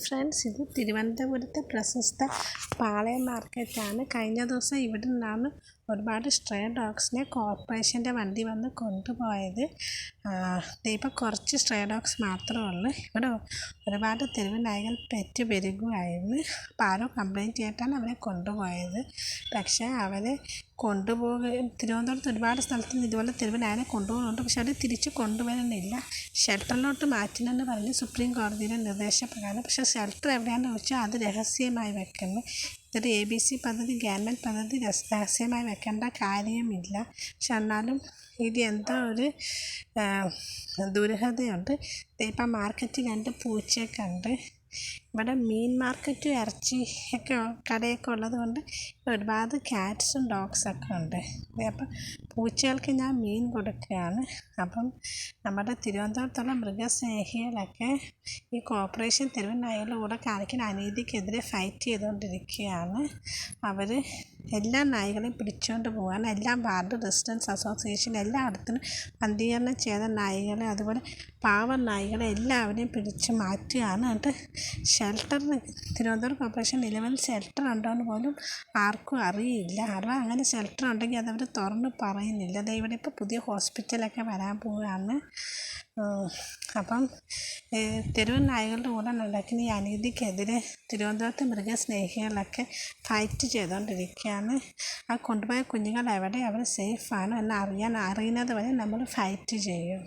Friends, ഇത് തിരുവനന്തപുരത്തെ പ്രശസ്ത പാളയം മാർക്കറ്റാണ്. കഴിഞ്ഞ ദിവസം ഇവിടെ നിന്നാണ് ഒരുപാട് സ്ട്രേ ഡോഗ്സിനെ കോർപ്പറേഷൻ്റെ വണ്ടി വന്ന് കൊണ്ടുപോയത്. ഇപ്പോൾ കുറച്ച് സ്ട്രേ ഡോഗ്സ് മാത്രമേ ഉള്ളൂ. ഇവിടെ ഒരുപാട് തെരുവ് നായകൾ പെറ്റ് പെരുകുമായിരുന്നു. അപ്പോൾ ആരോ കംപ്ലയിൻറ്റ് ചെയ്തിട്ടാണ് അവരെ കൊണ്ടുപോയത്. പക്ഷേ അവരെ തിരുവനന്തപുരത്ത് ഒരുപാട് സ്ഥലത്ത് നിന്ന് ഇതുപോലെ തെരുവ് നായനെ കൊണ്ടുപോകുന്നുണ്ട്. പക്ഷെ അവർ തിരിച്ച് കൊണ്ടുവരുന്നില്ല. ഷെൽട്ടറിലോട്ട് മാറ്റണമെന്ന് പറഞ്ഞ് സുപ്രീം കോടതിയുടെ നിർദ്ദേശപ്രകാരം. പക്ഷേ ഷെൽട്ടർ എവിടെയാണെന്ന് ചോദിച്ചാൽ അത് രഹസ്യമായി വെക്കുന്നു. ഇതൊരു ABC പദ്ധതി, ഗവൺമെൻറ് പദ്ധതി, രഹസ്യമായി വെക്കേണ്ട കാര്യമില്ല. പക്ഷെ എന്നാലും ഇത് എന്തോ ഒരു ദുരൂഹതയുണ്ട്. ഇപ്പം മാർക്കറ്റിൽ 2 പൂച്ചയൊക്കെ ഉണ്ട്. ഇവിടെ മീൻ മാർക്കറ്റും ഇറച്ചിയൊക്കെ കടയൊക്കെ ഉള്ളത് കൊണ്ട് ഒരുപാട് ക്യാറ്റ്സും ഡോഗ്സൊക്കെ ഉണ്ട്. അപ്പം പൂച്ചകൾക്ക് ഞാൻ മീൻ കൊടുക്കുകയാണ്. അപ്പം നമ്മുടെ തിരുവനന്തപുരത്തുള്ള മൃഗസ്നേഹികളൊക്കെ ഈ കോർപ്പറേഷൻ തെരുവ് നായകളുടെ കൂടെ കാണിക്കുന്ന അനീതിക്കെതിരെ ഫൈറ്റ് ചെയ്തുകൊണ്ടിരിക്കുകയാണ്. അവർ എല്ലാ നായ്കളെയും പിടിച്ചുകൊണ്ട് പോകാൻ എല്ലാ വാർഡ് റെസിഡൻസ് അസോസിയേഷൻ എല്ലായിടത്തും പന്തീകരണം ചെയ്ത നായ്കളെ, അതുപോലെ പാവം നായ്കളെ എല്ലാവരെയും പിടിച്ച് മാറ്റുകയാണ്. എന്നിട്ട് ഷെൽട്ടറിന് തിരുവനന്തപുരം കോർപ്പറേഷൻ നിലവിൽ ഷെൽട്ടർ ഉണ്ടോയെന്ന് പോലും ആർക്കും അറിയില്ല. അഥവാ അങ്ങനെ ഷെൽട്ടർ ഉണ്ടെങ്കിൽ അതവർ തുറന്ന് പറയുന്നില്ല. ഇവിടെ ഇപ്പോൾ പുതിയ ഹോസ്പിറ്റലൊക്കെ വരാൻ പോവുകയാണ്. അപ്പം തെരുവ് നായകളുടെ കൂടെ നടക്കുന്ന ഈ അനീതിക്കെതിരെ തിരുവനന്തപുരത്തെ മൃഗസ്നേഹികളൊക്കെ ഫൈറ്റ് ചെയ്തുകൊണ്ടിരിക്കുകയാണ്. ആ കൊണ്ടുപോയ കുഞ്ഞുങ്ങൾ എവിടെ, അവർ സേഫാണോ എന്ന് അറിയുന്നത് വരെ നമ്മൾ ഫൈറ്റ് ചെയ്യും.